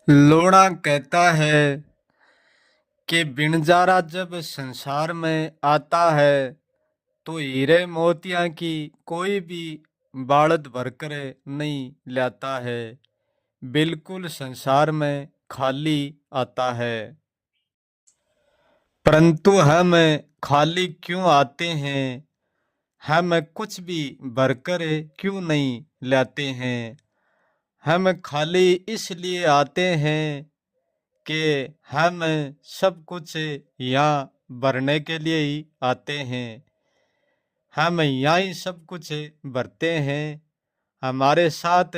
लोणा कहता है कि बिनजारा जब संसार में आता है तो हीरे मोतियां की कोई भी बाड़द भरकर नहीं लाता है। बिल्कुल संसार में खाली आता है। परंतु हम खाली क्यों आते हैं? हम कुछ भी भरकर क्यों नहीं लाते हैं? हम खाली इसलिए आते हैं कि हम सब कुछ यहाँ भरने के लिए ही आते हैं। हम यहाँ ही सब कुछ भरते हैं। हमारे साथ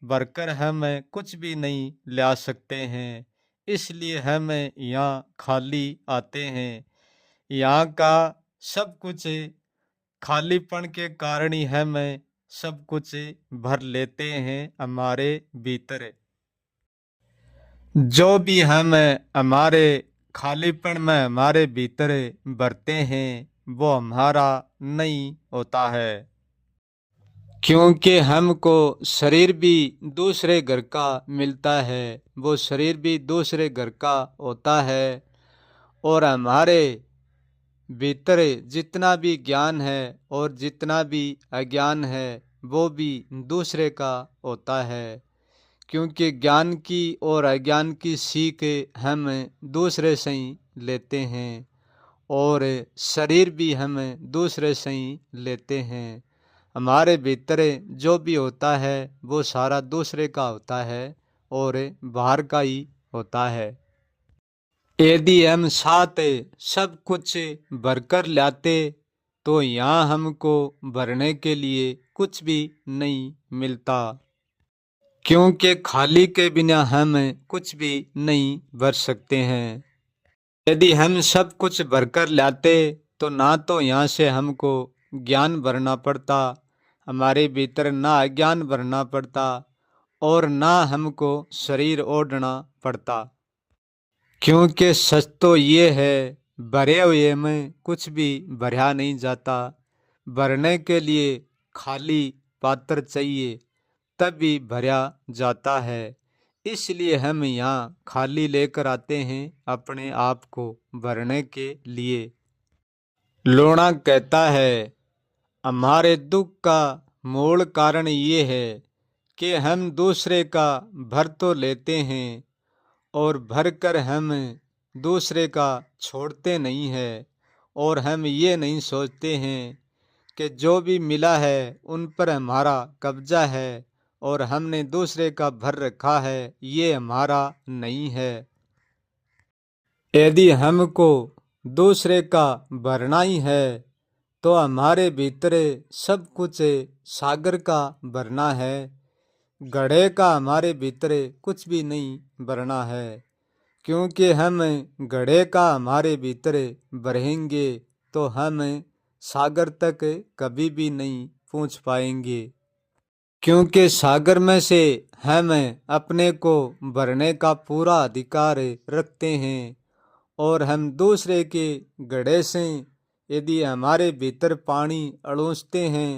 भरकर हम कुछ भी नहीं ला सकते हैं। इसलिए हम यहाँ खाली आते हैं। यहाँ का सब कुछ खालीपन के कारण ही हम सब कुछ भर लेते हैं हमारे भीतर। जो भी हम हमारे खालीपन में हमारे भीतर भरते हैं वो हमारा नहीं होता है। क्योंकि हमको शरीर भी दूसरे घर का मिलता है, वो शरीर भी दूसरे घर का होता है। और हमारे भीतर जितना भी ज्ञान है और जितना भी अज्ञान है वो भी दूसरे का होता है। क्योंकि ज्ञान की और अज्ञान की सीख हम दूसरे से ही लेते हैं और शरीर भी हम दूसरे से ही लेते हैं। हमारे भीतर जो भी होता है वो सारा दूसरे का होता है और बाहर का ही होता है। यदि हम साथ सब कुछ भरकर लाते तो यहाँ हमको भरने के लिए कुछ भी नहीं मिलता। क्योंकि खाली के बिना हम कुछ भी नहीं भर सकते हैं। यदि हम सब कुछ भरकर लाते तो ना तो यहाँ से हमको ज्ञान भरना पड़ता, हमारे भीतर ना अज्ञान भरना पड़ता और ना हमको शरीर ओढ़ना पड़ता। क्योंकि सच तो ये है भरे हुए में कुछ भी भरा नहीं जाता। भरने के लिए खाली पात्र चाहिए तभी भरा जाता है। इसलिए हम यहाँ खाली लेकर आते हैं अपने आप को भरने के लिए। लोणा कहता है हमारे दुख का मूल कारण ये है कि हम दूसरे का भर तो लेते हैं और भर कर हम दूसरे का छोड़ते नहीं है। और हम ये नहीं सोचते हैं कि जो भी मिला है उन पर हमारा कब्जा है और हमने दूसरे का भर रखा है, ये हमारा नहीं है। यदि हमको दूसरे का भरना ही है तो हमारे भीतर सब कुछ सागर का भरना है। घड़े का हमारे भीतर कुछ भी नहीं भरना है। क्योंकि हम घड़े का हमारे भीतर भरेंगे तो हम सागर तक कभी भी नहीं पहुंच पाएंगे। क्योंकि सागर में से हम अपने को भरने का पूरा अधिकार रखते हैं और हम दूसरे के घड़े से यदि हमारे भीतर पानी अड़ोसते हैं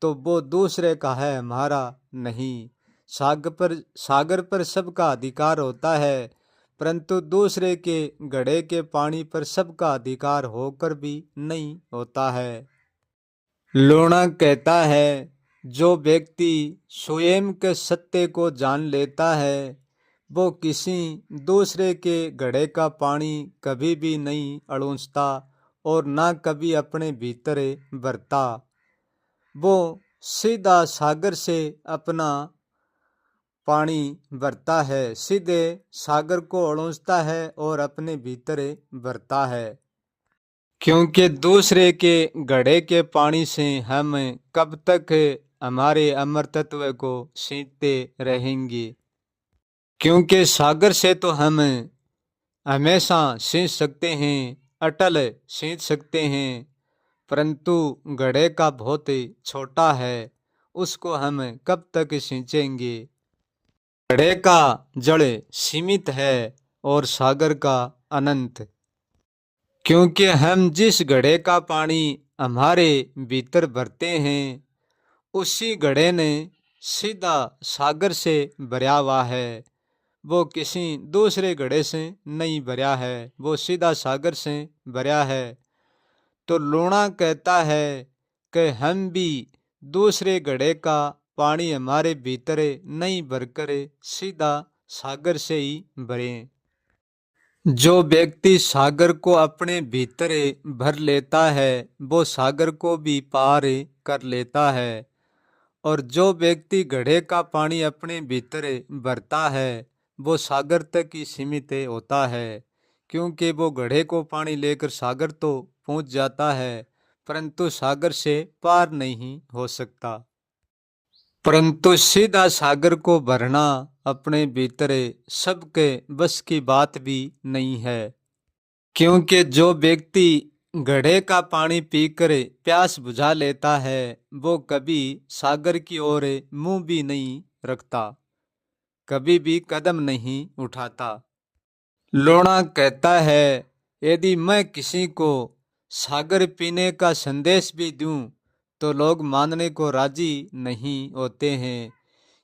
तो वो दूसरे का है, हमारा नहीं। सागर पर सबका अधिकार होता है, परंतु दूसरे के घड़े के पानी पर सबका अधिकार होकर भी नहीं होता है। लोणा कहता है जो व्यक्ति स्वयं के सत्य को जान लेता है वो किसी दूसरे के घड़े का पानी कभी भी नहीं अड़ोसता और ना कभी अपने भीतर भरता। वो सीधा सागर से अपना पानी भरता है, सीधे सागर को अड़ोसता है और अपने भीतर भरता है। क्योंकि दूसरे के घड़े के पानी से हम कब तक हमारे अमर तत्व को सींचते रहेंगे। क्योंकि सागर से तो हम हमेशा सींच सकते हैं, अटल सींच सकते हैं, परंतु घड़े का बहुत छोटा है, उसको हम कब तक सींचेंगे। घड़े का जड़ सीमित है और सागर का अनंत। क्योंकि हम जिस घड़े का पानी हमारे भीतर भरते हैं उसी घड़े ने सीधा सागर से भरा हुआ है, वो किसी दूसरे घड़े से नहीं भरा है, वो सीधा सागर से भरा है। तो लूणा कहता है कि हम भी दूसरे घड़े का पानी हमारे भीतर नहीं भरकर सीधा सागर से ही भरें। जो व्यक्ति सागर को अपने भीतर भर लेता है वो सागर को भी पार कर लेता है। और जो व्यक्ति घड़े का पानी अपने भीतर भरता है वो सागर तक ही सीमित होता है, क्योंकि वो घड़े को पानी लेकर सागर तो पहुंच जाता है परंतु सागर से पार नहीं हो सकता। परंतु सीधा सागर को भरना अपने भीतर सबके बस की बात भी नहीं है, क्योंकि जो व्यक्ति घड़े का पानी पीकर प्यास बुझा लेता है वो कभी सागर की ओर मुंह भी नहीं रखता, कभी भी कदम नहीं उठाता। लोणा कहता है यदि मैं किसी को सागर पीने का संदेश भी दूं तो लोग मानने को राजी नहीं होते हैं,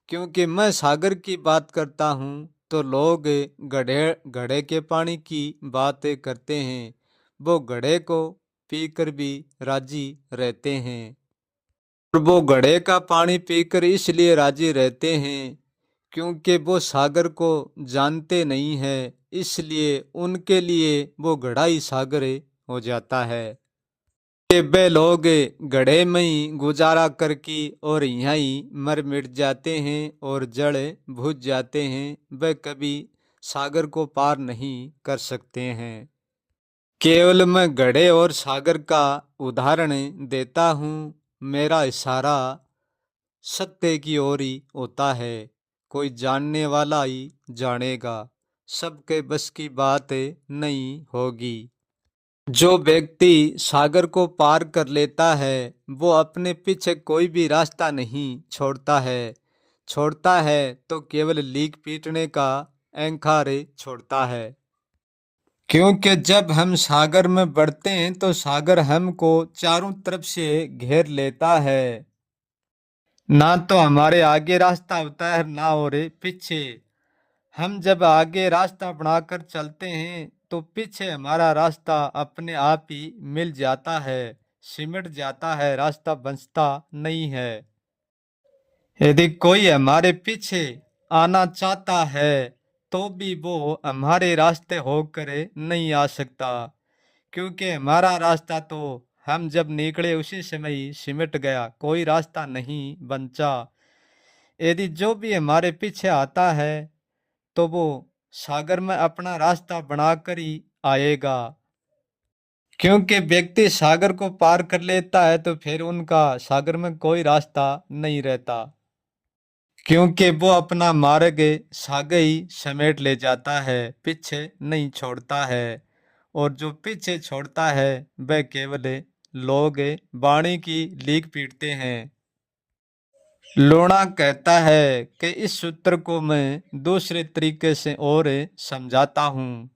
क्योंकि मैं सागर की बात करता हूँ तो लोग घड़े के पानी की बात करते हैं, वो घड़े को पीकर भी राजी रहते हैं। और वो घड़े का पानी पीकर इसलिए राजी रहते हैं क्योंकि वो सागर को जानते नहीं है, इसलिए उनके लिए वो घड़ा ही सागर हो जाता है। कि वे लोग घड़े में ही गुजारा करके और यहाँ ही मर मिट जाते हैं और जड़ बुझ जाते हैं, वे कभी सागर को पार नहीं कर सकते हैं। केवल मैं घड़े और सागर का उदाहरण देता हूँ, मेरा इशारा सत्य की ओर ही होता है। कोई जानने वाला ही जानेगा, सबके बस की बात नहीं होगी। जो व्यक्ति सागर को पार कर लेता है वो अपने पीछे कोई भी रास्ता नहीं छोड़ता है तो केवल लीक पीटने का अहंकार छोड़ता है। क्योंकि जब हम सागर में बढ़ते हैं तो सागर हमको चारों तरफ से घेर लेता है, ना तो हमारे आगे रास्ता होता है ना और पीछे। हम जब आगे रास्ता बनाकर चलते हैं तो पीछे हमारा रास्ता अपने आप ही मिल जाता है, सिमट जाता है, रास्ता बचता नहीं है। यदि कोई हमारे पीछे आना चाहता है तो भी वो हमारे रास्ते होकर नहीं आ सकता, क्योंकि हमारा रास्ता तो हम जब निकले उसी समय ही सिमट गया, कोई रास्ता नहीं बचा। यदि जो भी हमारे पीछे आता है तो वो सागर में अपना रास्ता बनाकर ही आएगा, क्योंकि व्यक्ति सागर को पार कर लेता है तो फिर उनका सागर में कोई रास्ता नहीं रहता, क्योंकि वो अपना मार्ग सागे ही समेट ले जाता है, पीछे नहीं छोड़ता है। और जो पीछे छोड़ता है वह केवल लोग वाणी की लीक पीटते हैं। लोणा कहता है कि इस सूत्र को मैं दूसरे तरीके से और समझाता हूँ।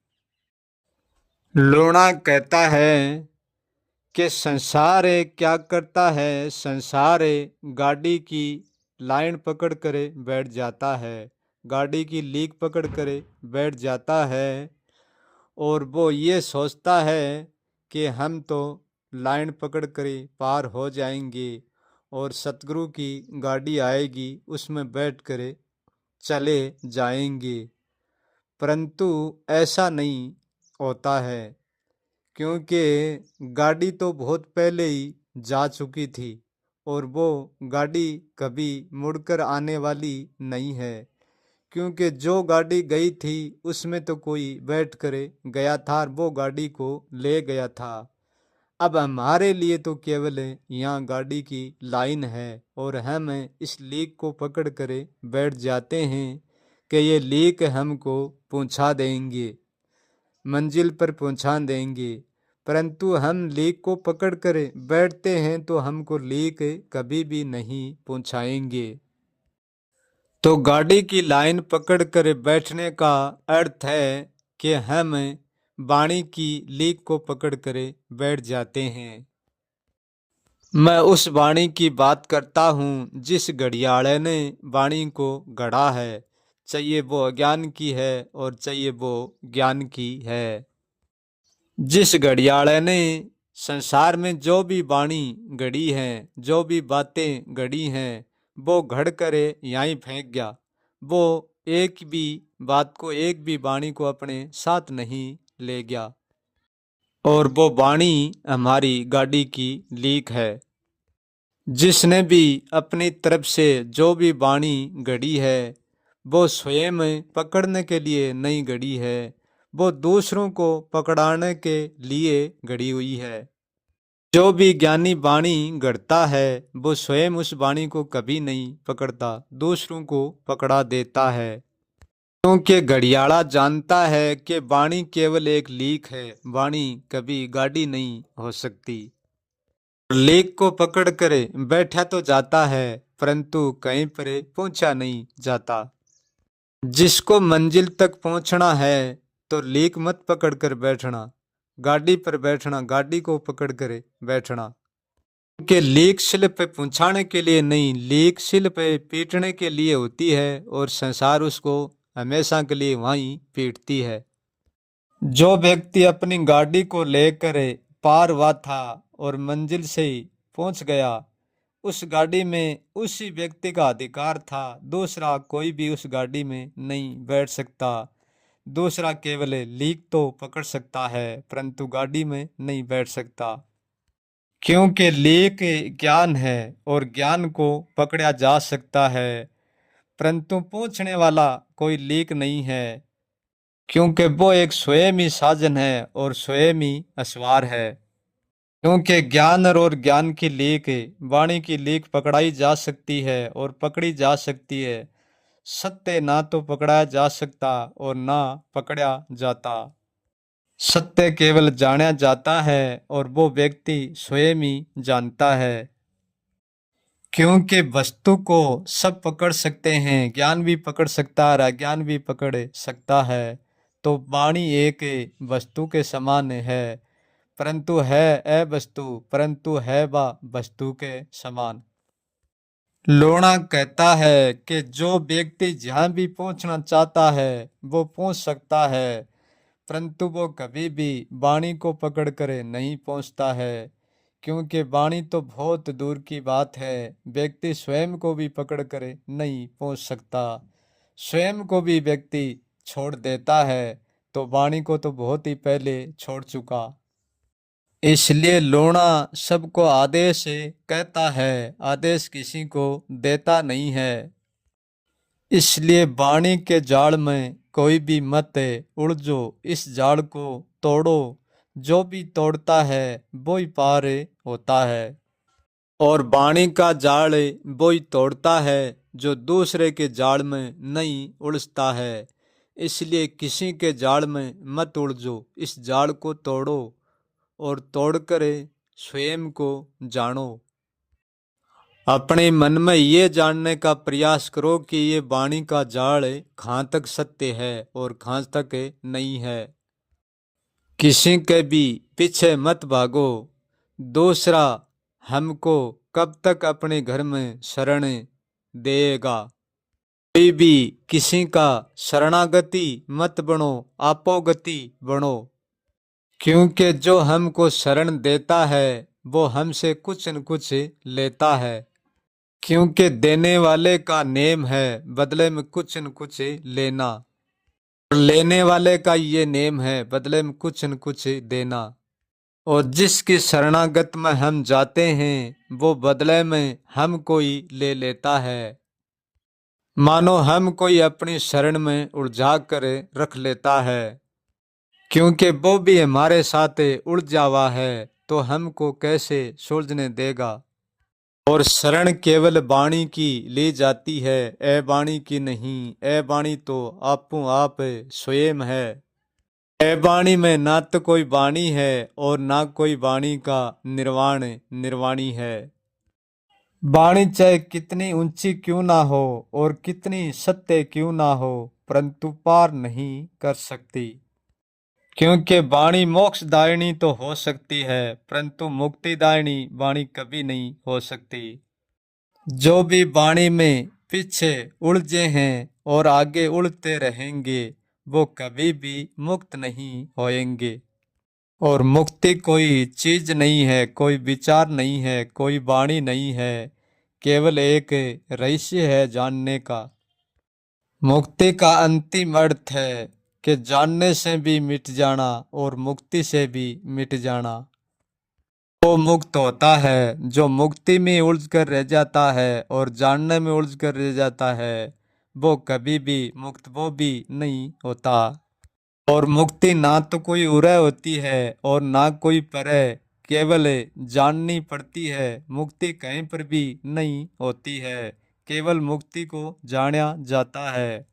लोणा कहता है कि संसार क्या करता है, संसार गाड़ी की लाइन पकड़ कर बैठ जाता है, गाड़ी की लीक पकड़ कर बैठ जाता है और वो ये सोचता है कि हम तो लाइन पकड़ कर पार हो जाएंगे और सतगुरु की गाड़ी आएगी उसमें बैठ कर चले जाएंगे। परंतु ऐसा नहीं होता है, क्योंकि गाड़ी तो बहुत पहले ही जा चुकी थी और वो गाड़ी कभी मुड़कर आने वाली नहीं है, क्योंकि जो गाड़ी गई थी उसमें तो कोई बैठ कर गया था और वो गाड़ी को ले गया था। अब हमारे लिए तो केवल यहाँ गाड़ी की लाइन है और हम इस लीक को पकड़ कर बैठ जाते हैं कि ये लीक हमको पहुँचा देंगे, मंजिल पर पहुँचा देंगे। परंतु हम लीक को पकड़ कर बैठते हैं तो हमको लीक कभी भी नहीं पहुँचाएंगे। तो गाड़ी की लाइन पकड़ कर बैठने का अर्थ है कि हम वाणी की लीक को पकड़ कर बैठ जाते हैं। मैं उस वाणी की बात करता हूँ जिस घड़ियाले ने वाणी को गढ़ा है, चाहिए वो अज्ञान की है और चाहिए वो ज्ञान की है। जिस घड़ियाले ने संसार में जो भी वाणी गढ़ी है, जो भी बातें गढ़ी हैं, वो घड़ करे यहीं फेंक गया। वो एक भी बात को, एक भी वाणी को अपने साथ नहीं ले गया। और वो वाणी हमारी गाड़ी की लीक है। जिसने भी अपनी तरफ से जो भी वाणी गढ़ी है, वो स्वयं पकड़ने के लिए नहीं गढ़ी है, वो दूसरों को पकड़ाने के लिए गढ़ी हुई है। जो भी ज्ञानी वाणी गढ़ता है, वो स्वयं उस वाणी को कभी नहीं पकड़ता, दूसरों को पकड़ा देता है। क्योंकि घड़ियाला जानता है कि वाणी केवल एक लीक है, वाणी कभी गाड़ी नहीं हो सकती। लेक को पकड़ कर बैठा तो जाता है, परंतु कहीं पर पहुंचा नहीं जाता। जिसको मंजिल तक पहुंचना है तो लेक मत पकड़ कर बैठना, गाड़ी पर बैठना, गाड़ी को पकड़ कर बैठना। कि लेक शिल पे पहुंचाने के लिए नहीं, लेक शिल पे पीटने के लिए होती है, और संसार उसको हमेशा के लिए वहीं पीटती है। जो व्यक्ति अपनी गाड़ी को लेकर पार हुआ था और मंजिल से पहुंच गया, उस गाड़ी में उसी व्यक्ति का अधिकार था, दूसरा कोई भी उस गाड़ी में नहीं बैठ सकता। दूसरा केवल लीक तो पकड़ सकता है, परंतु गाड़ी में नहीं बैठ सकता। क्योंकि लीक ज्ञान है और ज्ञान को पकड़ा जा सकता है, परंतु पूछने वाला कोई लीक नहीं है। क्योंकि वो एक स्वयं ही साधन है और स्वयं ही असवार है। क्योंकि ज्ञान और ज्ञान की लीक, वाणी की लीक पकड़ाई जा सकती है और पकड़ी जा सकती है। सत्य ना तो पकड़ाया जा सकता और ना पकड़ा जाता। सत्य केवल जाना जाता है और वो व्यक्ति स्वयं ही जानता है। क्योंकि वस्तु को सब पकड़ सकते हैं, ज्ञान भी पकड़ सकता है, अज्ञान भी पकड़ सकता है। तो वाणी एक वस्तु के समान है, परंतु है अवस्तु, परंतु है वह वस्तु के समान। लोणा कहता है कि जो व्यक्ति जहाँ भी पहुँचना चाहता है वो पहुँच सकता है, परंतु वो कभी भी वाणी को पकड़ कर नहीं पहुँचता है। क्योंकि वाणी तो बहुत दूर की बात है, व्यक्ति स्वयं को भी पकड़ कर नहीं पहुँच सकता। स्वयं को भी व्यक्ति छोड़ देता है तो वाणी को तो बहुत ही पहले छोड़ चुका। इसलिए लोणा सबको आदेश कहता है, आदेश किसी को देता नहीं है। इसलिए वाणी के जाल में कोई भी मत उलझो, इस जाल को तोड़ो। जो भी तोड़ता है वो ही पार होता है, और वाणी का जाल वो ही तोड़ता है जो दूसरे के जाल में नहीं उलझता है। इसलिए किसी के जाल में मत उलझो, इस जाल को तोड़ो और तोड़कर स्वयं को जानो। अपने मन में ये जानने का प्रयास करो कि ये वाणी का जाल कहाँ तक सत्य है और कहाँ तक नहीं है। किसी के भी पीछे मत भागो, दूसरा हमको कब तक अपने घर में शरण देगा। कोई भी किसी का शरणागति मत बनो, आपोगति बनो। क्योंकि जो हमको शरण देता है वो हमसे कुछ न कुछ लेता है। क्योंकि देने वाले का नेम है बदले में कुछ न कुछ लेना, और लेने वाले का ये नेम है बदले में कुछ न कुछ देना। और जिसकी शरणागत में हम जाते हैं वो बदले में हम कोई ले लेता है। मानो हम कोई अपनी शरण में उलझा कर रख लेता है। क्योंकि वो भी हमारे साथ उलझा हुआ है तो हमको कैसे सुलझने देगा। और शरण केवल वाणी की ली जाती है, ए वाणी की नहीं। ए वाणी तो आपो आप स्वयं है। ए वाणी में ना तो कोई वाणी है और ना कोई वाणी का निर्वाण निर्वाणी है। वाणी चाहे कितनी ऊंची क्यों ना हो और कितनी सत्य क्यों ना हो, परंतु पार नहीं कर सकती। क्योंकि वाणी मोक्षदायिनी तो हो सकती है, परंतु मुक्तिदायिनी वाणी कभी नहीं हो सकती। जो भी वाणी में पीछे उलझे हैं और आगे उलझते रहेंगे, वो कभी भी मुक्त नहीं होएंगे। और मुक्ति कोई चीज नहीं है, कोई विचार नहीं है, कोई वाणी नहीं है, केवल एक रहस्य है जानने का। मुक्ति का अंतिम अर्थ है कि जानने से भी मिट जाना और मुक्ति से भी मिट जाना। वो मुक्त होता है जो मुक्ति में उलझ कर रह जाता है और जानने में उलझ कर रह जाता है, वो कभी भी मुक्त वो भी नहीं होता। और मुक्ति ना तो कोई उरय होती है और ना कोई परय, केवल जाननी पड़ती है। मुक्ति कहीं पर भी नहीं होती है, केवल मुक्ति को जाना जाता है।